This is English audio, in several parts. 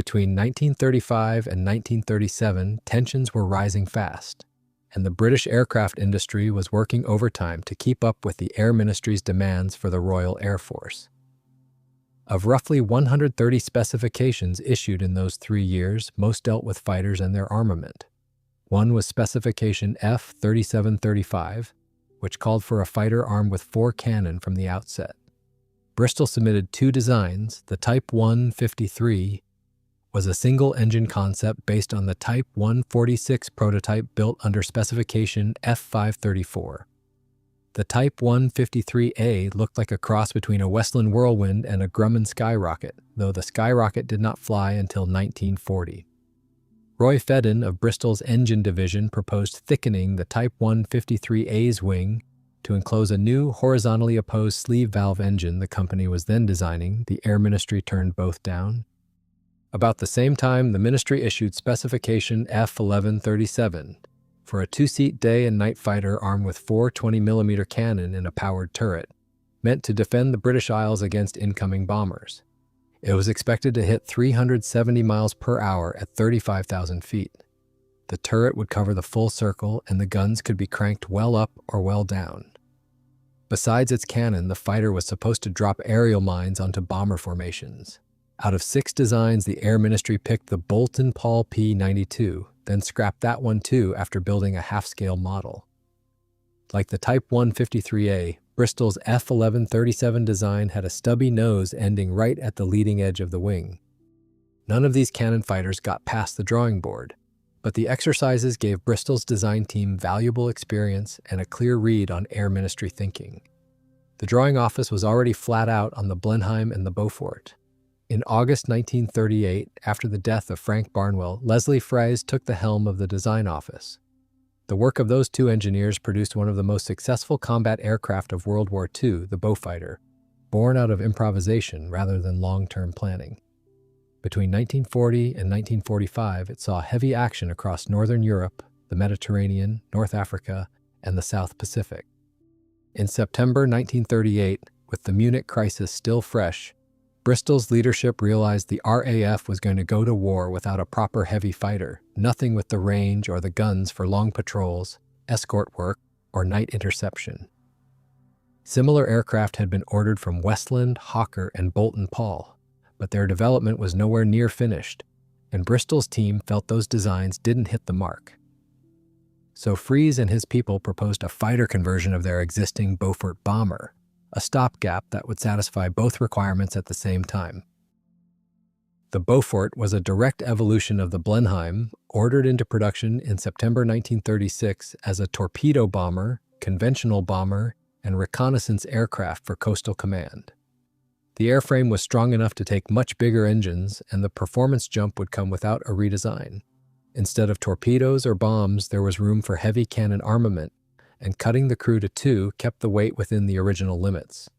Between 1935 and 1937, tensions were rising fast, and the British aircraft industry was working overtime to keep up with the Air Ministry's demands for the Royal Air Force. Of roughly 130 specifications issued in those 3 years, most dealt with fighters and their armament. One was Specification F-3735, which called for a fighter armed with 4 cannon from the outset. Bristol submitted 2 designs. The Type 153 was a single-engine concept based on the Type 146 prototype built under Specification F-534. The Type 153A looked like a cross between a Westland Whirlwind and a Grumman skyrocket, though the skyrocket did not fly until 1940. Roy Fedden of Bristol's engine division proposed thickening the Type 153A's wing to enclose a new horizontally opposed sleeve valve engine the company was then designing. The Air Ministry turned both down. About the same time, the ministry issued Specification F-1137 for a 2-seat day and night fighter armed with 4 20mm cannon and a powered turret, meant to defend the British Isles against incoming bombers. It was expected to hit 370 miles per hour at 35,000 feet. The turret would cover the full circle, and the guns could be cranked well up or well down. Besides its cannon, the fighter was supposed to drop aerial mines onto bomber formations. Out of 6 designs, the Air Ministry picked the Boulton-Paul P-92, then scrapped that one too after building a half-scale model. Like the Type 153A, Bristol's F-1137 design had a stubby nose ending right at the leading edge of the wing. None of these cannon fighters got past the drawing board, but the exercises gave Bristol's design team valuable experience and a clear read on Air Ministry thinking. The drawing office was already flat out on the Blenheim and the Beaufort. In August 1938, after the death of Frank Barnwell, Leslie Fries took the helm of the design office. The work of those 2 engineers produced one of the most successful combat aircraft of World War II, the Beaufighter, born out of improvisation rather than long-term planning. Between 1940 and 1945, it saw heavy action across Northern Europe, the Mediterranean, North Africa, and the South Pacific. In September 1938, with the Munich crisis still fresh, Bristol's leadership realized the RAF was going to go to war without a proper heavy fighter, nothing with the range or the guns for long patrols, escort work, or night interception. Similar aircraft had been ordered from Westland, Hawker, and Boulton-Paul, but their development was nowhere near finished, and Bristol's team felt those designs didn't hit the mark. So Fries and his people proposed a fighter conversion of their existing Beaufort bomber, a stopgap that would satisfy both requirements at the same time. The Beaufort was a direct evolution of the Blenheim, ordered into production in September 1936 as a torpedo bomber, conventional bomber, and reconnaissance aircraft for coastal command. The airframe was strong enough to take much bigger engines, and the performance jump would come without a redesign. Instead of torpedoes or bombs, there was room for heavy cannon armament, and cutting the crew to 2 kept the weight within the original limits.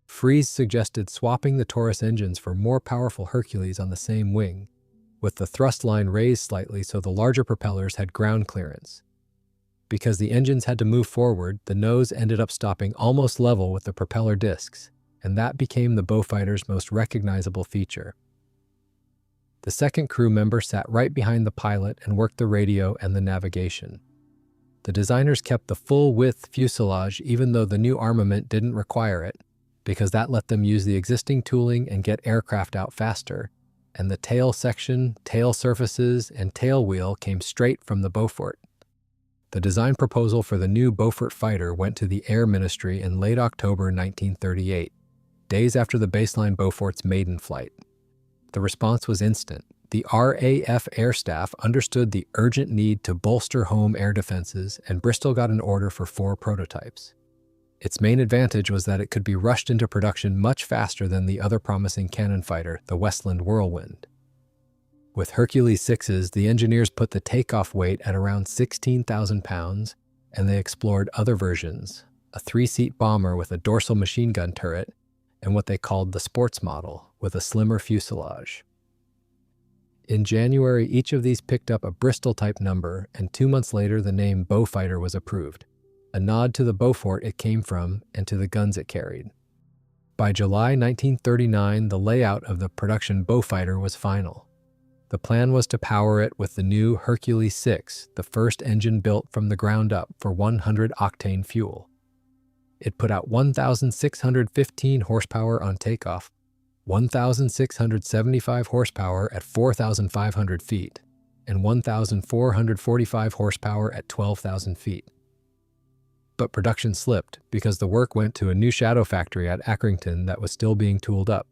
Fries suggested swapping the Taurus engines for more powerful Hercules on the same wing, with the thrust line raised slightly so the larger propellers had ground clearance. Because the engines had to move forward, the nose ended up stopping almost level with the propeller discs, and that became the Beaufighter's most recognizable feature. The second crew member sat right behind the pilot and worked the radio and the navigation. The designers kept the full-width fuselage even though the new armament didn't require it, because that let them use the existing tooling and get aircraft out faster, and the tail section, tail surfaces, and tail wheel came straight from the Beaufort. The design proposal for the new Beaufort fighter went to the Air Ministry in late October 1938, days after the baseline Beaufort's maiden flight. The response was instant. The RAF Air Staff understood the urgent need to bolster home air defenses, and Bristol got an order for 4 prototypes. Its main advantage was that it could be rushed into production much faster than the other promising cannon fighter, the Westland Whirlwind. With Hercules 6s, the engineers put the takeoff weight at around 16,000 pounds, and they explored other versions, a 3-seat bomber with a dorsal machine gun turret, and what they called the sports model, with a slimmer fuselage. In January, each of these picked up a Bristol-type number, and 2 months later the name Beaufighter was approved, a nod to the Beaufort it came from and to the guns it carried. By July 1939, the layout of the production Beaufighter was final. The plan was to power it with the new Hercules 6, the first engine built from the ground up for 100-octane fuel. It put out 1,615 horsepower on takeoff, 1,675 horsepower at 4,500 feet, and 1,445 horsepower at 12,000 feet. But production slipped because the work went to a new shadow factory at Accrington that was still being tooled up,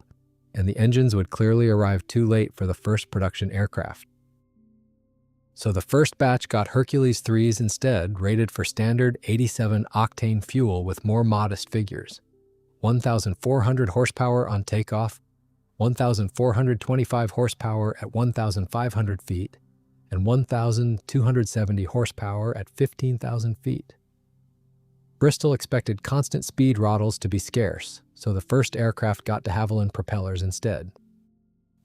and the engines would clearly arrive too late for the first production aircraft. So the first batch got Hercules 3s instead, rated for standard 87-octane fuel with more modest figures: 1,400 horsepower on takeoff, 1,425 horsepower at 1,500 feet, and 1,270 horsepower at 15,000 feet. Bristol expected constant speed throttles to be scarce, so the first aircraft got de Havilland propellers instead.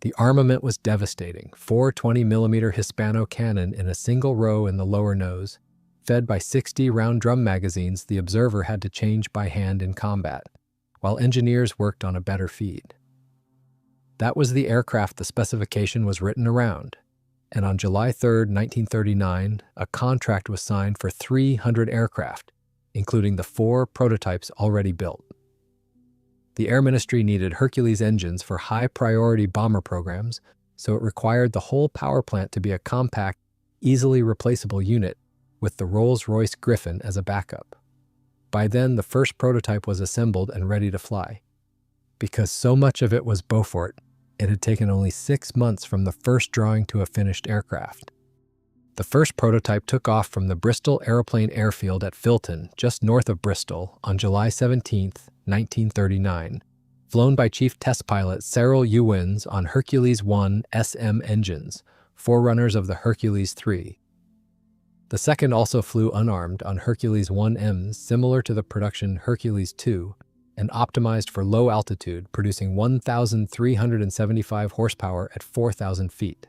The armament was devastating: 4 20mm Hispano cannon in a single row in the lower nose, fed by 60 round drum magazines the observer had to change by hand in combat, while engineers worked on a better feed. That was the aircraft the specification was written around, and on July 3, 1939, a contract was signed for 300 aircraft, including the 4 prototypes already built. The Air Ministry needed Hercules engines for high-priority bomber programs, so it required the whole power plant to be a compact, easily replaceable unit, with the Rolls-Royce Griffin as a backup. By then, the first prototype was assembled and ready to fly. Because so much of it was Beaufort, it had taken only 6 months from the first drawing to a finished aircraft. The first prototype took off from the Bristol Aeroplane Airfield at Filton, just north of Bristol, on July 17, 1939, flown by Chief Test Pilot Cyril Ewins on Hercules 1 SM engines, forerunners of the Hercules 3. The second also flew unarmed on Hercules 1Ms, similar to the production Hercules 2, and optimized for low altitude, producing 1,375 horsepower at 4,000 feet.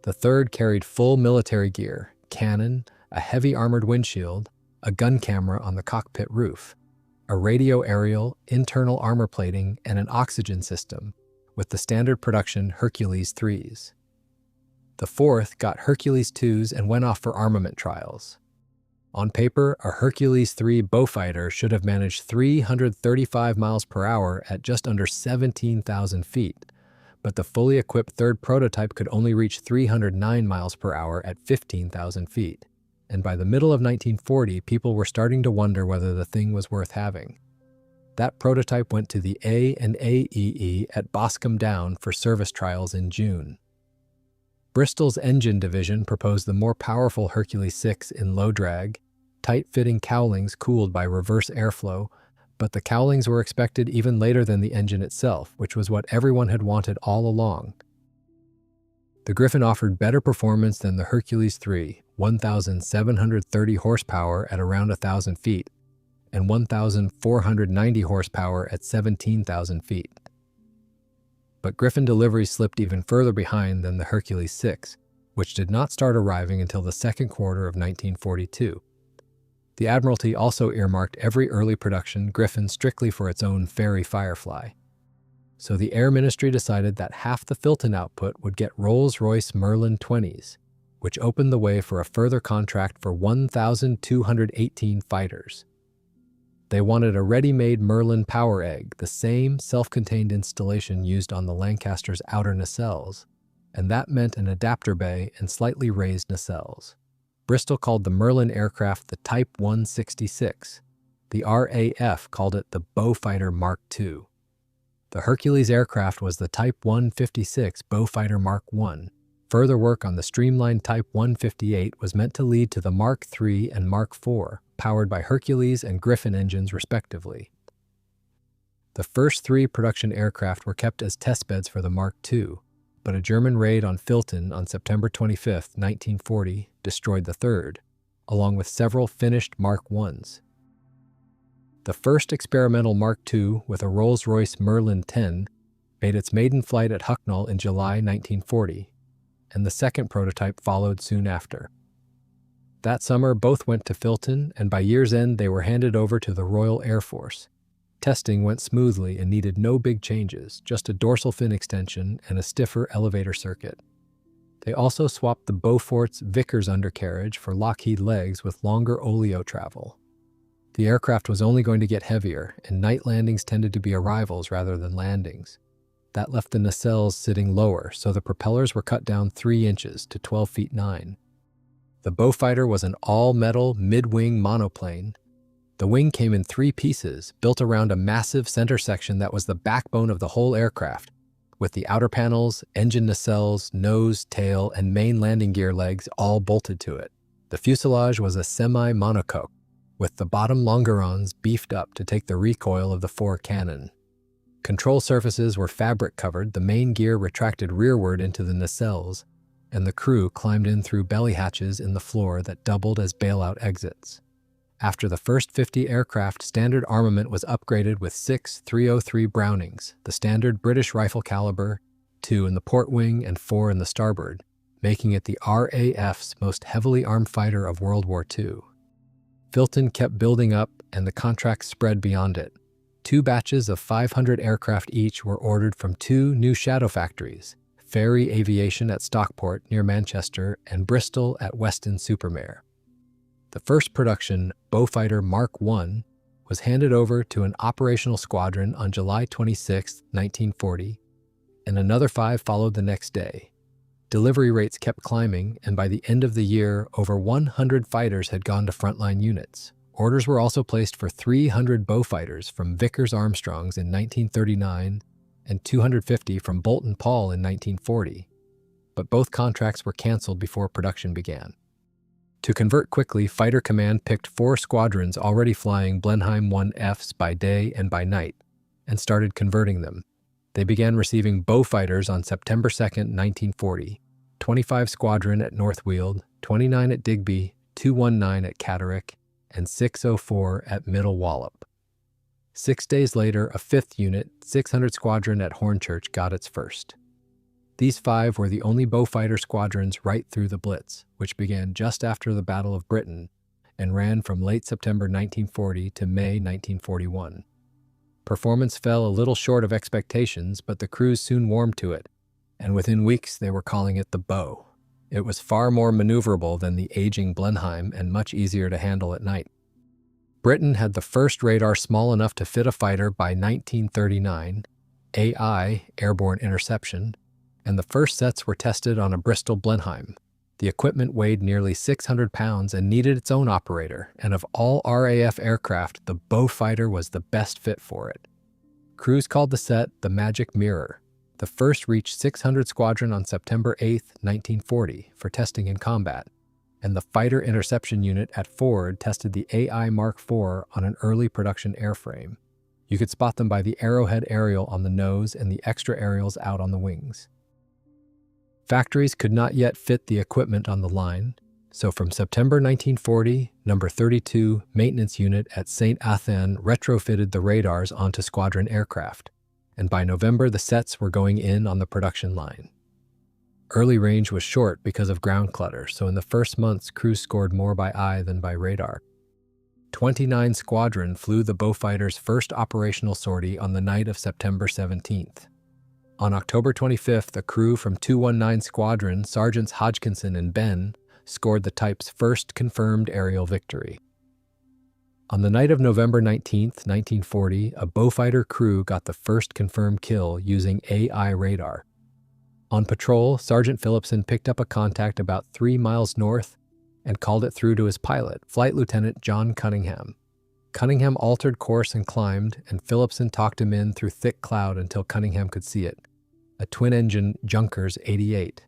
The third carried full military gear, cannon, a heavy armored windshield, a gun camera on the cockpit roof, a radio aerial, internal armor plating, and an oxygen system, with the standard production Hercules 3s. The fourth got Hercules 2s and went off for armament trials. On paper, a Hercules 3 Beaufighter should have managed 335 miles per hour at just under 17,000 feet, but the fully equipped third prototype could only reach 309 miles per hour at 15,000 feet, and by the middle of 1940, people were starting to wonder whether the thing was worth having. That prototype went to the A&AEE at Boscombe Down for service trials in June. Bristol's engine division proposed the more powerful Hercules 6 in low drag, tight-fitting cowlings cooled by reverse airflow, but the cowlings were expected even later than the engine itself, which was what everyone had wanted all along. The Griffin offered better performance than the Hercules 3, 1,730 horsepower at around 1,000 feet, and 1,490 horsepower at 17,000 feet. But Griffin deliveries slipped even further behind than the Hercules 6, which did not start arriving until the second quarter of 1942. The Admiralty also earmarked every early production Griffin strictly for its own Fairey Firefly. So the Air Ministry decided that half the Filton output would get Rolls-Royce Merlin 20s, which opened the way for a further contract for 1,218 fighters. They wanted a ready-made Merlin power egg, the same self-contained installation used on the Lancaster's outer nacelles, and that meant an adapter bay and slightly raised nacelles. Bristol called the Merlin aircraft the Type 166. The RAF called it the Beaufighter Mark II. The Hercules aircraft was the Type 156 Beaufighter Mark I. Further work on the streamlined Type 158 was meant to lead to the Mark III and Mark IV, powered by Hercules and Griffin engines respectively. The first 3 production aircraft were kept as testbeds for the Mark II, but a German raid on Filton on September 25, 1940, destroyed the third, along with several finished Mark I's. The first experimental Mark II with a Rolls-Royce Merlin 10 made its maiden flight at Hucknall in July 1940, and the second prototype followed soon after. That summer, both went to Filton, and by year's end they were handed over to the Royal Air Force. Testing went smoothly and needed no big changes, just a dorsal fin extension and a stiffer elevator circuit. They also swapped the Beaufort's Vickers undercarriage for Lockheed legs with longer oleo travel. The aircraft was only going to get heavier, and night landings tended to be arrivals rather than landings. That left the nacelles sitting lower, so the propellers were cut down 3 inches to 12 feet 9. The Beaufighter was an all-metal mid-wing monoplane. The wing came in 3 pieces, built around a massive center section that was the backbone of the whole aircraft, with the outer panels, engine nacelles, nose, tail, and main landing gear legs all bolted to it. The fuselage was a semi-monocoque, with the bottom longerons beefed up to take the recoil of the 4 cannon. Control surfaces were fabric-covered, the main gear retracted rearward into the nacelles, and the crew climbed in through belly hatches in the floor that doubled as bailout exits. After the first 50 aircraft, standard armament was upgraded with 6 .303 Brownings, the standard British rifle caliber, 2 in the port wing and 4 in the starboard, making it the RAF's most heavily armed fighter of World War II. Filton kept building up, and the contract spread beyond it. 2 batches of 500 aircraft each were ordered from 2 new shadow factories, Ferry Aviation at Stockport near Manchester and Bristol at Weston-super-Mare. The first production, Beaufighter Mark I, was handed over to an operational squadron on July 26, 1940, and another 5 followed the next day. Delivery rates kept climbing, and by the end of the year, over 100 fighters had gone to frontline units. Orders were also placed for 300 Beaufighters from Vickers Armstrongs in 1939 and 250 from Boulton Paul in 1940, but both contracts were canceled before production began. To convert quickly, Fighter Command picked 4 squadrons already flying Blenheim 1Fs by day and by night, and started converting them. They began receiving Beaufighters on September 2, 1940, 25 Squadron at North Weald, 29 at Digby, 219 at Catterick, and 604 at Middle Wallop. 6 days later, a 5th unit, 600 Squadron at Hornchurch, got its first. These 5 were the only Beaufighter squadrons right through the Blitz, which began just after the Battle of Britain and ran from late September 1940 to May 1941. Performance fell a little short of expectations, but the crews soon warmed to it, and within weeks they were calling it the Beau. It was far more maneuverable than the aging Blenheim and much easier to handle at night. Britain had the first radar small enough to fit a fighter by 1939, AI, airborne interception, and the first sets were tested on a Bristol Blenheim. The equipment weighed nearly 600 pounds and needed its own operator, and of all RAF aircraft, the Beaufighter was the best fit for it. Crews called the set the Magic Mirror. The first reached 600 Squadron on September 8, 1940, for testing in combat, and the Fighter Interception Unit at Ford tested the AI Mark IV on an early production airframe. You could spot them by the Arrowhead aerial on the nose and the extra aerials out on the wings. Factories could not yet fit the equipment on the line, so from September 1940, No. 32 Maintenance Unit at St. Athan retrofitted the radars onto squadron aircraft, and by November the sets were going in on the production line. Early range was short because of ground clutter, so in the first months crews scored more by eye than by radar. 29 Squadron flew the Beaufighter's first operational sortie on the night of September 17th. On October 25th, a crew from 219 Squadron, Sergeants Hodgkinson and Ben, scored the type's first confirmed aerial victory. On the night of November 19, 1940, a Beaufighter crew got the first confirmed kill using AI radar. On patrol, Sergeant Phillipson picked up a contact about 3 miles north and called it through to his pilot, Flight Lieutenant John Cunningham. Cunningham altered course and climbed, and Phillipson talked him in through thick cloud until Cunningham could see it. A twin-engine Junkers 88.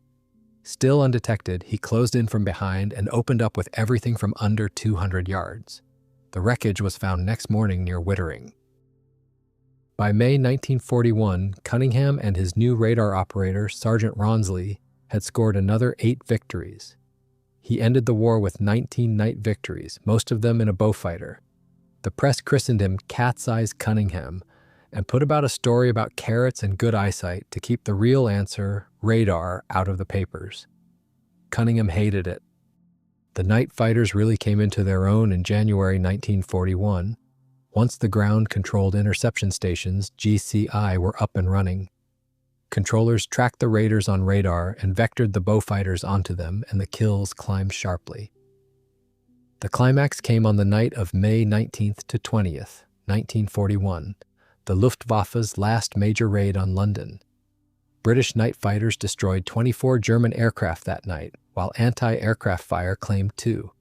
Still undetected, he closed in from behind and opened up with everything from under 200 yards. The wreckage was found next morning near Wittering. By May 1941, Cunningham and his new radar operator, Sergeant Ronsley, had scored another 8 victories. He ended the war with 19 night victories, most of them in a Beaufighter. The press christened him Cat's Eyes Cunningham and put about a story about carrots and good eyesight to keep the real answer, radar, out of the papers. Cunningham hated it. The night fighters really came into their own in January 1941, once the ground-controlled interception stations, GCI, were up and running. Controllers tracked the raiders on radar and vectored the Beaufighters onto them, and the kills climbed sharply. The climax came on the night of May 19th to 20th, 1941, the Luftwaffe's last major raid on London. British night fighters destroyed 24 German aircraft that night, while anti-aircraft fire claimed 2.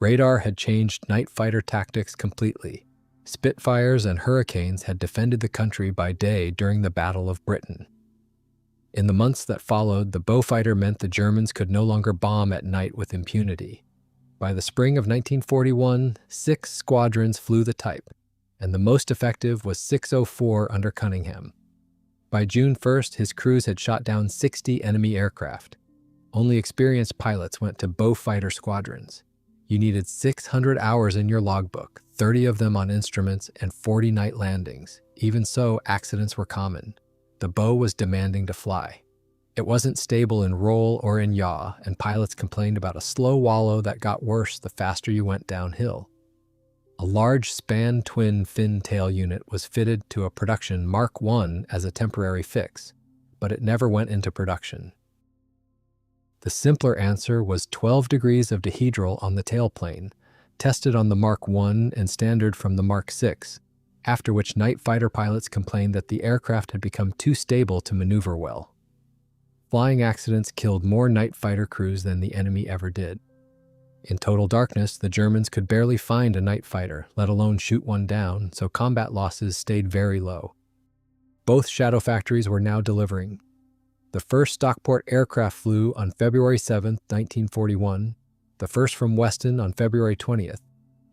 Radar had changed night fighter tactics completely. Spitfires and Hurricanes had defended the country by day during the Battle of Britain. In the months that followed, the Beaufighter meant the Germans could no longer bomb at night with impunity. By the spring of 1941, 6 squadrons flew the type, and the most effective was 604 under Cunningham. By June 1st, his crews had shot down 60 enemy aircraft. Only experienced pilots went to Beaufighter squadrons. You needed 600 hours in your logbook, 30 of them on instruments, and 40 night landings. Even so, accidents were common. The Beau was demanding to fly. It wasn't stable in roll or in yaw, and pilots complained about a slow wallow that got worse the faster you went downhill. A large span twin fin tail unit was fitted to a production Mark I as a temporary fix, but it never went into production. The simpler answer was 12 degrees of dihedral on the tailplane, tested on the Mark I and standard from the Mark VI, after which night fighter pilots complained that the aircraft had become too stable to maneuver well. Flying accidents killed more night fighter crews than the enemy ever did. In total darkness, the Germans could barely find a night fighter, let alone shoot one down, so combat losses stayed very low. Both shadow factories were now delivering. The first Stockport aircraft flew on February 7, 1941, the first from Weston on February 20th,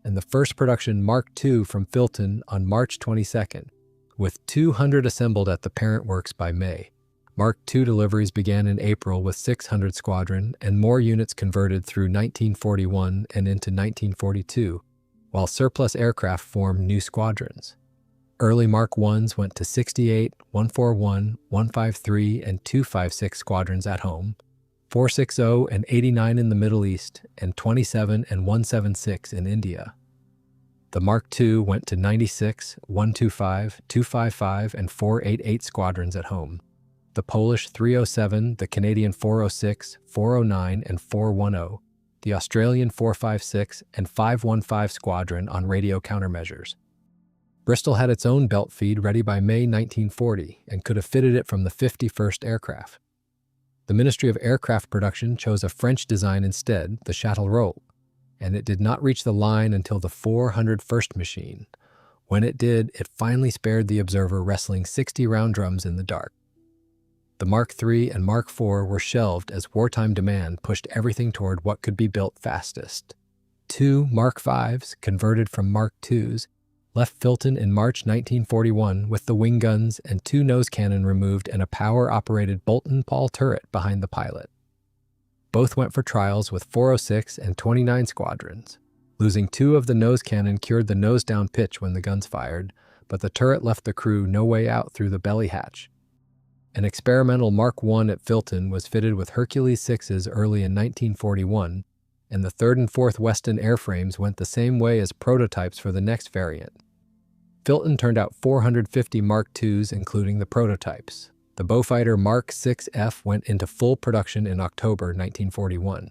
and the first production Mark II from Filton on March 22nd, with 200 assembled at the parent works by May. Mark II deliveries began in April with 600 Squadron, and more units converted through 1941 and into 1942, while surplus aircraft formed new squadrons. Early Mark I's went to 68, 141, 153, and 256 squadrons at home, 460 and 89 in the Middle East, and 27 and 176 in India. The Mark II went to 96, 125, 255, and 488 squadrons at home. The Polish 307, the Canadian 406, 409, and 410, the Australian 456 and 515 squadron on radio countermeasures. Bristol had its own belt feed ready by May 1940 and could have fitted it from the 51st Aircraft. The Ministry of Aircraft Production chose a French design instead, the Châtellerault, and it did not reach the line until the 401st machine. When it did, it finally spared the observer wrestling 60 round drums in the dark. The Mark III and Mark IV were shelved as wartime demand pushed everything toward what could be built fastest. 2 Mark Vs, converted from Mark IIs, left Filton in March 1941 with the wing guns and 2 nose cannon removed and a power-operated Bolton-Paul turret behind the pilot. Both went for trials with 406 and 29 squadrons. Losing 2 of the nose cannon cured the nose-down pitch when the guns fired, but the turret left the crew no way out through the belly hatch. An experimental Mark I at Filton was fitted with Hercules 6s early in 1941, and the 3rd and 4th Weston airframes went the same way as prototypes for the next variant. Filton turned out 450 Mark IIs, including the prototypes. The Beaufighter Mark VI-F went into full production in October 1941.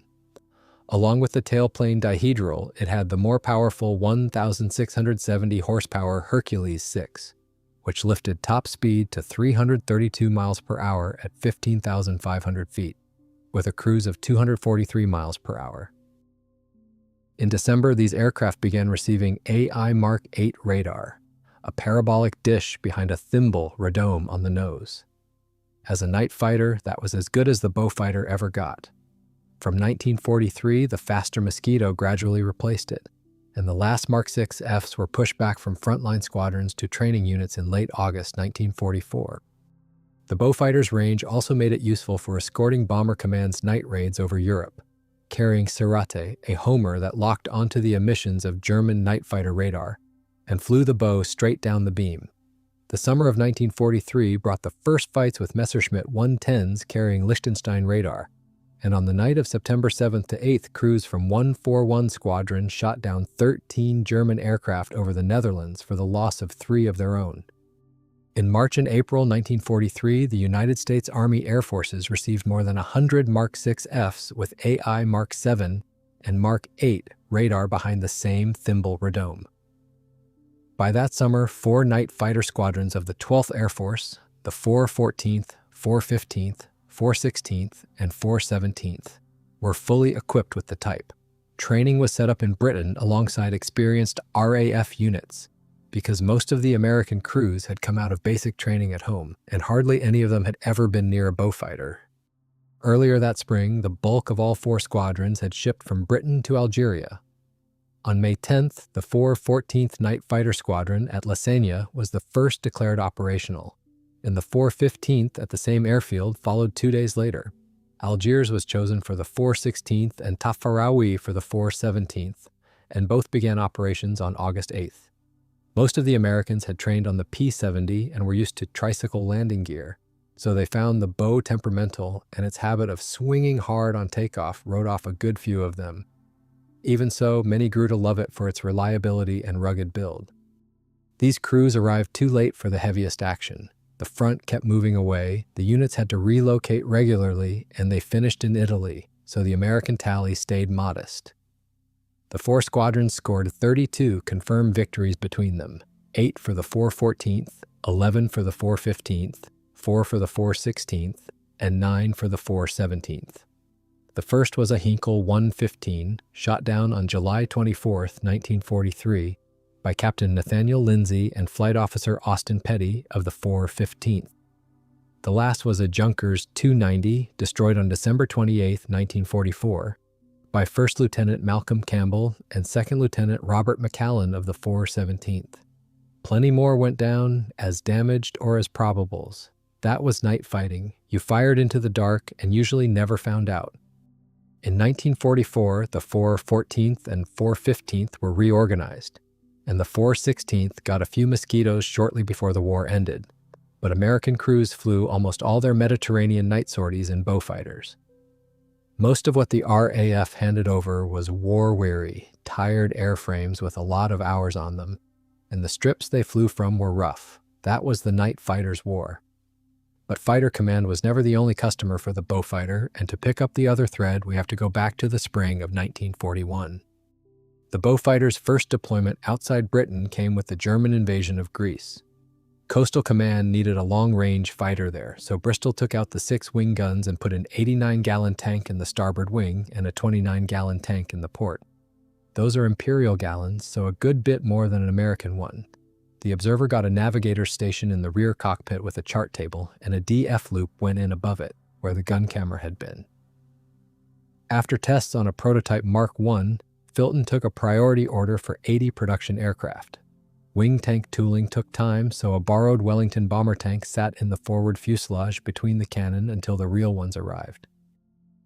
Along with the tailplane dihedral, it had the more powerful 1,670 horsepower Hercules 6, which lifted top speed to 332 miles per hour at 15,500 feet, with a cruise of 243 miles per hour. In December, these aircraft began receiving AI Mark VIII radar, a parabolic dish behind a thimble radome on the nose. As a night fighter, that was as good as the Beaufighter ever got. From 1943, the faster Mosquito gradually replaced it, and the last Mark VI-Fs were pushed back from frontline squadrons to training units in late August 1944. The Beaufighter's range also made it useful for escorting Bomber Command's night raids over Europe, carrying Serate, a Homer that locked onto the emissions of German night fighter radar, and flew the Beau straight down the beam. The summer of 1943 brought the first fights with Messerschmitt 110s carrying Liechtenstein radar, and on the night of September 7th to 8th, crews from 141 Squadron shot down 13 German aircraft over the Netherlands for the loss of 3 of their own. In March and April 1943, the United States Army Air Forces received more than 100 Mark 6Fs with AI Mark 7 and Mark 8 radar behind the same thimble radome. By that summer, 4 night fighter squadrons of the 12th Air Force, the 414th, 415th, 416th, and 417th, were fully equipped with the type. Training was set up in Britain alongside experienced RAF units, because most of the American crews had come out of basic training at home, and hardly any of them had ever been near a Beaufighter. Earlier that spring, the bulk of all 4 squadrons had shipped from Britain to Algeria. On May 10th, the 414th Night Fighter Squadron at La Seigne was the first declared operational, and the 415th at the same airfield followed 2 days later. Algiers was chosen for the 416th and Tafaraoui for the 417th, and both began operations on August 8th. Most of the Americans had trained on the P-70 and were used to tricycle landing gear, so they found the bow temperamental, and its habit of swinging hard on takeoff wrote off a good few of them. Even so, many grew to love it for its reliability and rugged build. These crews arrived too late for the heaviest action. The front kept moving away, the units had to relocate regularly, and they finished in Italy, so the American tally stayed modest. The 4 squadrons scored 32 confirmed victories between them, 8 for the 414th, 11 for the 415th, 4 for the 416th, and 9 for the 417th. The first was a Hinkle 115, shot down on July 24, 1943, by Captain Nathaniel Lindsay and Flight Officer Austin Petty of the 415th. The last was a Junkers 290, destroyed on December 28, 1944, by First Lieutenant Malcolm Campbell and Second Lieutenant Robert McCallan of the 417th. Plenty more went down as damaged or as probables. That was night fighting. You fired into the dark and usually never found out. In 1944, the 414th and 415th were reorganized, and the 416th got a few mosquitoes shortly before the war ended, but American crews flew almost all their Mediterranean night sorties in Beaufighters. Most of what the RAF handed over was war-weary, tired airframes with a lot of hours on them, and the strips they flew from were rough. That was the night fighters' war. But Fighter Command was never the only customer for the Beaufighter, and to pick up the other thread, we have to go back to the spring of 1941. The Beaufighter's first deployment outside Britain came with the German invasion of Greece. Coastal Command needed a long-range fighter there, so Bristol took out the 6 wing guns and put an 89-gallon tank in the starboard wing and a 29-gallon tank in the port. Those are imperial gallons, so a good bit more than an American one. The observer got a navigator's station in the rear cockpit with a chart table, and a DF loop went in above it, where the gun camera had been. After tests on a prototype Mark I, Filton took a priority order for 80 production aircraft. Wing tank tooling took time, so a borrowed Wellington bomber tank sat in the forward fuselage between the cannon until the real ones arrived.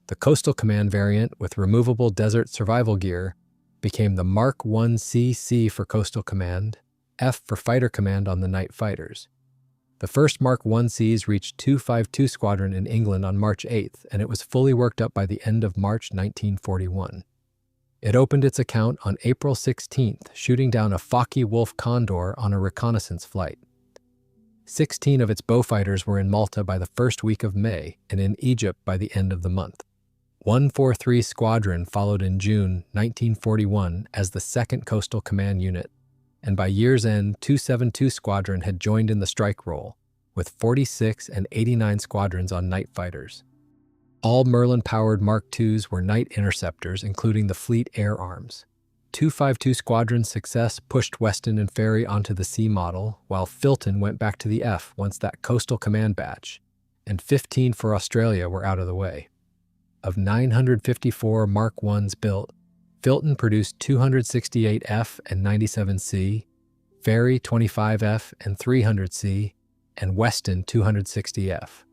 The Coastal Command variant, with removable desert survival gear, became the Mark I CC for Coastal Command, F for Fighter Command on the night fighters. The first Mark I Cs reached 252 Squadron in England on March 8th, and it was fully worked up by the end of March 1941. It opened its account on April 16th, shooting down a Focke-Wulf Condor on a reconnaissance flight. 16 of its Beaufighters were in Malta by the first week of May and in Egypt by the end of the month. 143 Squadron followed in June 1941 as the 2nd Coastal Command unit, and by year's end, 272 Squadron had joined in the strike roll, with 46 and 89 squadrons on night fighters. All Merlin-powered Mark IIs were night interceptors, including the Fleet Air Arms. 252 Squadron's success pushed Weston and Ferry onto the C model, while Filton went back to the F once that Coastal Command batch, and 15 for Australia were out of the way. Of 954 Mark Is built, Filton produced 268 F and 97 C, Ferry 25 F and 300 C, and Weston 260 F.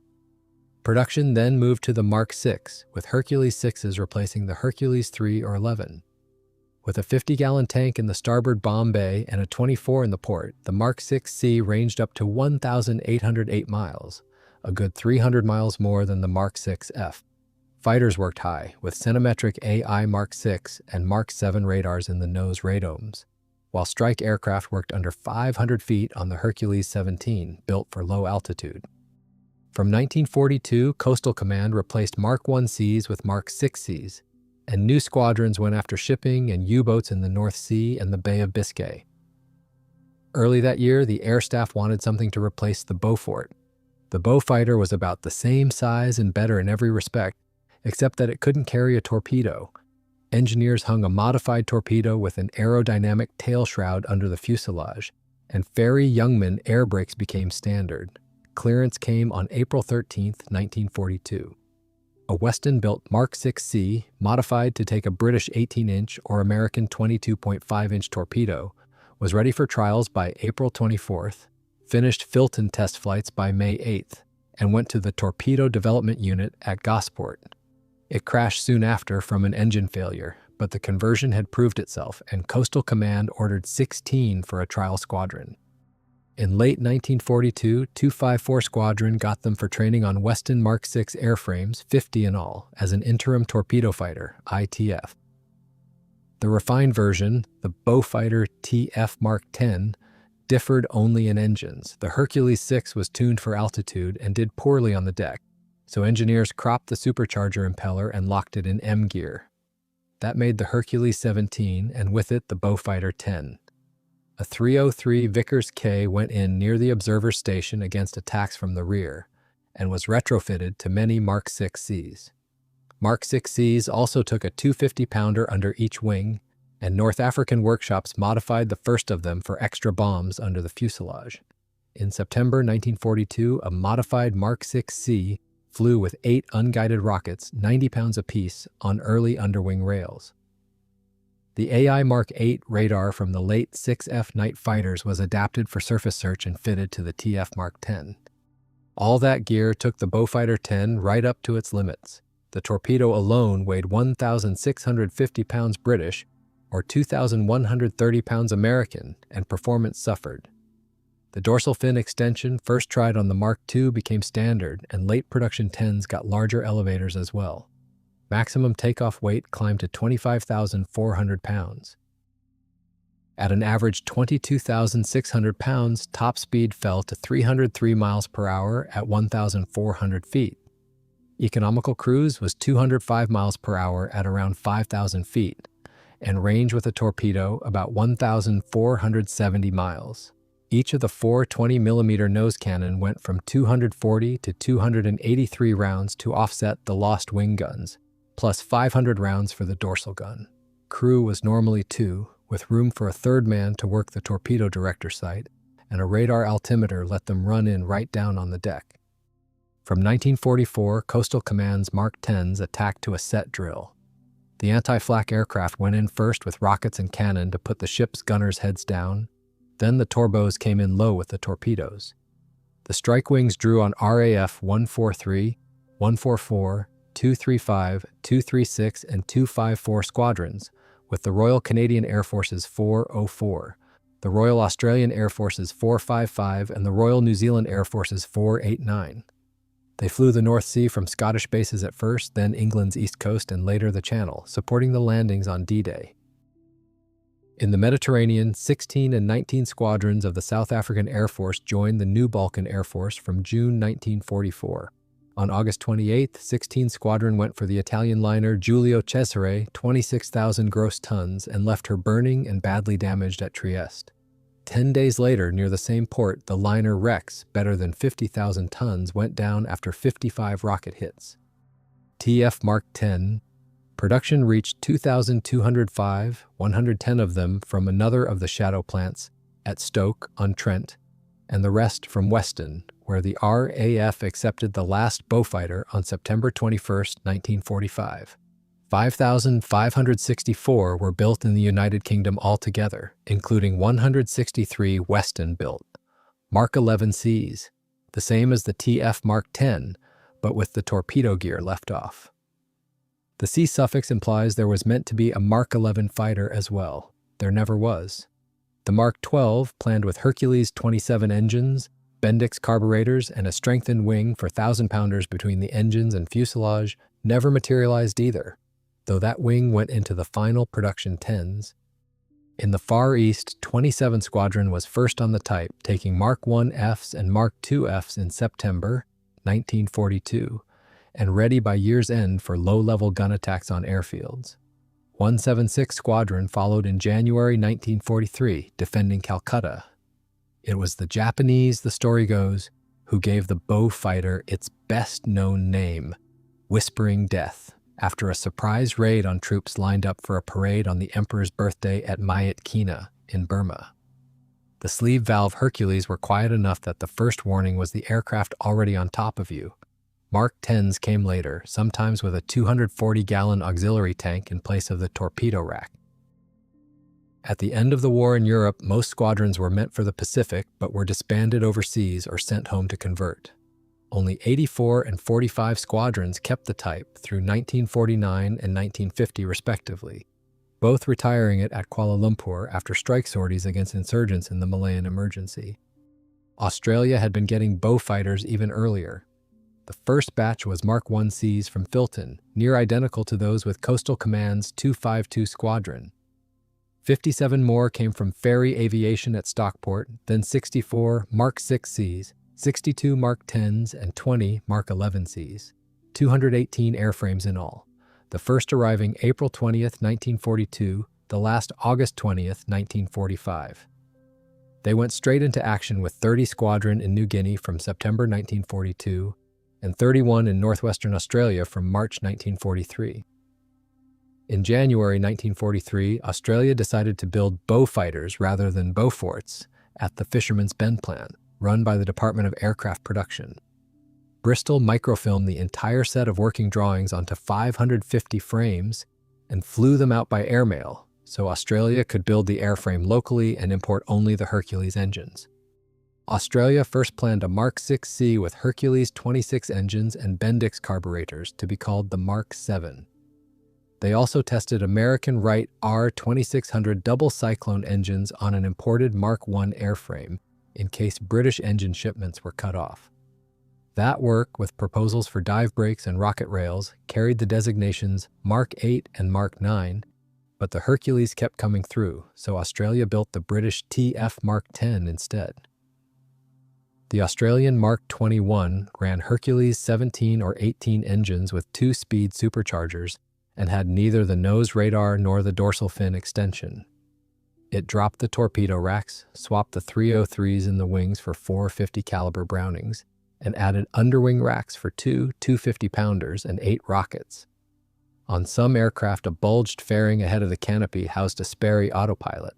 Production then moved to the Mark VI, with Hercules 6s replacing the Hercules 3 or 11. With a 50-gallon tank in the starboard bomb bay and a 24 in the port, the Mark VI-C ranged up to 1,808 miles, a good 300 miles more than the Mark VI-F. Fighters worked high, with centimetric AI Mark VI and Mark VII radars in the nose radomes. while strike aircraft worked under 500 feet on the Hercules 17, built for low altitude. From 1942, Coastal Command replaced Mark 1Cs with Mark 6Cs, and new squadrons went after shipping and U-boats in the North Sea and the Bay of Biscay. Early that year, the Air Staff wanted something to replace the Beaufort. The Beaufighter was about the same size and better in every respect, except that it couldn't carry a torpedo. Engineers hung a modified torpedo with an aerodynamic tail shroud under the fuselage, and Fairey-Youngman air brakes became standard. Clearance came on April 13, 1942. A Weston-built Mark 6C, modified to take a British 18-inch or American 22.5-inch torpedo, was ready for trials by April 24th, finished Filton test flights by May 8th, and went to the Torpedo Development Unit at Gosport. It crashed soon after from an engine failure, but the conversion had proved itself, and Coastal Command ordered 16 for a trial squadron. In late 1942, 254 Squadron got them for training on Weston Mark 6 airframes, 50 in all, as an interim torpedo fighter, ITF. The refined version, the Beaufighter TF Mark 10, differed only in engines. The Hercules 6 was tuned for altitude and did poorly on the deck, so engineers cropped the supercharger impeller and locked it in M gear. That made the Hercules 17, and with it the Beaufighter 10. A 303 Vickers K went in near the observer station against attacks from the rear, and was retrofitted to many Mark 6Cs. Mark 6Cs also took a 250-pounder under each wing, and North African workshops modified the first of them for extra bombs under the fuselage. In September 1942, a modified Mark 6C flew with 8 unguided rockets, 90 pounds apiece, on early underwing rails. The AI Mark 8 radar from the late 6F night fighters was adapted for surface search and fitted to the TF Mark 10. All that gear took the Beaufighter 10 right up to its limits. The torpedo alone weighed 1,650 pounds British, or 2,130 pounds American, and performance suffered. The dorsal fin extension, first tried on the Mark II, became standard, and late production 10s got larger elevators as well. Maximum takeoff weight climbed to 25,400 pounds. At an average 22,600 pounds, top speed fell to 303 miles per hour at 1,400 feet. Economical cruise was 205 miles per hour at around 5,000 feet, and range with a torpedo about 1,470 miles. Each of the 4 20mm nose cannon went from 240 to 283 rounds to offset the lost wing guns, plus 500 rounds for the dorsal gun. Crew was normally 2, with room for a third man to work the torpedo director sight, and a radar altimeter let them run in right down on the deck. From 1944, Coastal Command's Mark 10s attacked to a set drill. The anti-flak aircraft went in first with rockets and cannon to put the ship's gunners' heads down. Then the turbos came in low with the torpedoes. The strike wings drew on RAF 143, 144, 235, 236, and 254 squadrons, with the Royal Canadian Air Force's 404, the Royal Australian Air Force's 455, and the Royal New Zealand Air Force's 489. They flew the North Sea from Scottish bases at first, then England's east coast, and later the Channel, supporting the landings on D-Day. In the Mediterranean, 16 and 19 squadrons of the South African Air Force joined the new Balkan Air Force from June 1944. On August 28th, 16 Squadron went for the Italian liner Giulio Cesare, 26,000 gross tons, and left her burning and badly damaged at Trieste. 10 days later, near the same port, the liner Rex, better than 50,000 tons, went down after 55 rocket hits. TF Mark 10. Production reached 2,205, 110 of them from another of the shadow plants at Stoke-on-Trent, and the rest from Weston, where the RAF accepted the last Beaufighter on September 21, 1945. 5,564 were built in the United Kingdom altogether, including 163 Weston-built Mark 11Cs, the same as the TF Mark 10, but with the torpedo gear left off. The C suffix implies there was meant to be a Mark 11 fighter as well. There never was. The Mark 12, planned with Hercules 27 engines, Bendix carburetors, and a strengthened wing for 1,000-pounders between the engines and fuselage, never materialized either, though that wing went into the final production 10s. In the Far East, 27 Squadron was first on the type, taking Mark I Fs and Mark II Fs in September 1942, and ready by year's end for low-level gun attacks on airfields. 176 Squadron followed in January 1943, defending Calcutta. It was the Japanese, the story goes, who gave the Beaufighter its best-known name, Whispering Death, after a surprise raid on troops lined up for a parade on the Emperor's birthday at Myit Kina in Burma. The sleeve valve Hercules were quiet enough that the first warning was the aircraft already on top of you. Mark 10s came later, sometimes with a 240-gallon auxiliary tank in place of the torpedo rack. At the end of the war in Europe, most squadrons were meant for the Pacific but were disbanded overseas or sent home to convert. Only 84 and 45 squadrons kept the type through 1949 and 1950 respectively, both retiring it at Kuala Lumpur after strike sorties against insurgents in the Malayan emergency. Australia had been getting Beaufighters even earlier. The first batch was Mark I Cs from Filton, near identical to those with Coastal Command's 252 Squadron. 57 more came from Ferry Aviation at Stockport, then 64 Mark VI Cs, 62 Mark 10s, and 20 Mark 11 Cs. 218 airframes in all. The first arriving April 20th, 1942, the last August 20th, 1945. They went straight into action with 30 Squadron in New Guinea from September 1942 and 31 in northwestern Australia from March 1943. In January 1943, Australia decided to build Beaufighters rather than Beauforts at the Fisherman's Bend plant, run by the Department of Aircraft Production. Bristol microfilmed the entire set of working drawings onto 550 frames and flew them out by airmail, so Australia could build the airframe locally and import only the Hercules engines. Australia first planned a Mark VI C with Hercules 26 engines and Bendix carburetors to be called the Mark VII. They also tested American Wright R2600 double Cyclone engines on an imported Mark I airframe in case British engine shipments were cut off. That work, with proposals for dive brakes and rocket rails, carried the designations Mark VIII and Mark IX, but the Hercules kept coming through, so Australia built the British TF Mark X instead. The Australian Mark 21 ran Hercules 17 or 18 engines with 2-speed superchargers and had neither the nose radar nor the dorsal fin extension. It dropped the torpedo racks, swapped the 303s in the wings for 450 caliber Brownings, and added underwing racks for 2 250-pounders and 8 rockets. On some aircraft, a bulged fairing ahead of the canopy housed a Sperry autopilot.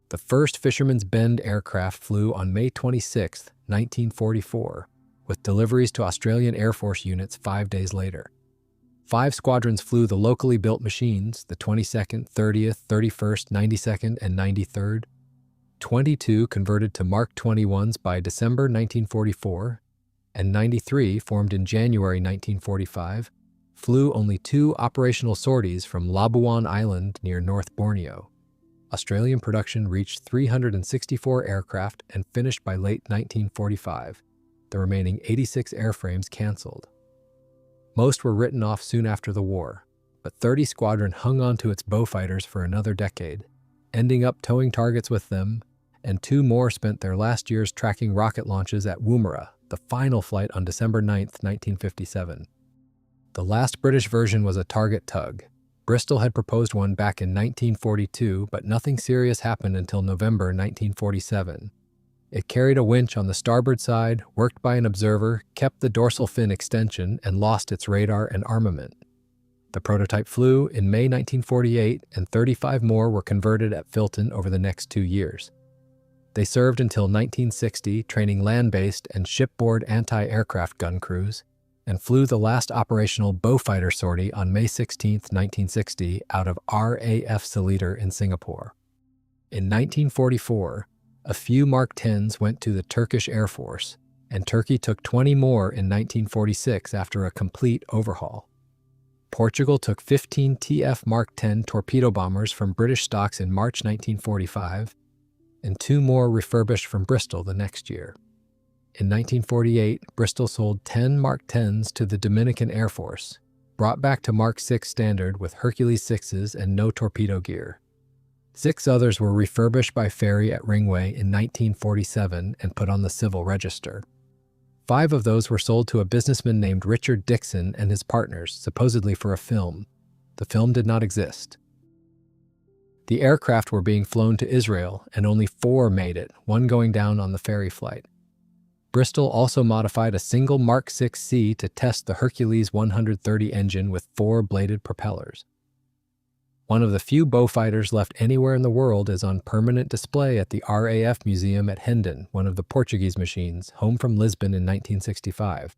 The first Fisherman's Bend aircraft flew on May 26, 1944, with deliveries to Australian Air Force units 5 days later. 5 squadrons flew the locally built machines, the 22nd, 30th, 31st, 92nd, and 93rd. 22 converted to Mark 21s by December 1944, and 93 formed in January 1945, flew only 2 operational sorties from Labuan Island near North Borneo. Australian production reached 364 aircraft and finished by late 1945. The remaining 86 airframes canceled. Most were written off soon after the war, but 30 Squadron hung on to its Beaufighters for another decade, ending up towing targets with them, and 2 more spent their last years tracking rocket launches at Woomera, the final flight on December 9, 1957. The last British version was a target tug. Bristol had proposed one back in 1942, but nothing serious happened until November 1947. It carried a winch on the starboard side, worked by an observer, kept the dorsal fin extension, and lost its radar and armament. The prototype flew in May 1948, and 35 more were converted at Filton over the next 2 years. They served until 1960, training land-based and shipboard anti-aircraft gun crews, and flew the last operational Beaufighter sortie on May 16, 1960, out of RAF Seletar in Singapore. In 1944, a few Mark 10s went to the Turkish Air Force, and Turkey took 20 more in 1946 after a complete overhaul. Portugal took 15 TF Mark 10 torpedo bombers from British stocks in March 1945, and 2 more refurbished from Bristol the next year. In 1948, Bristol sold 10 Mark 10s to the Dominican Air Force, brought back to Mark 6 standard with Hercules 6s and no torpedo gear. 6 others were refurbished by ferry at Ringway in 1947 and put on the civil register. 5 of those were sold to a businessman named Richard Dixon and his partners, supposedly for a film. The film did not exist. The aircraft were being flown to Israel, and only 4 made it, 1 going down on the ferry flight. Bristol also modified a single Mark 6C to test the Hercules 130 engine with 4 bladed propellers. One of the few Beaufighters left anywhere in the world is on permanent display at the RAF Museum at Hendon, one of the Portuguese machines, home from Lisbon in 1965.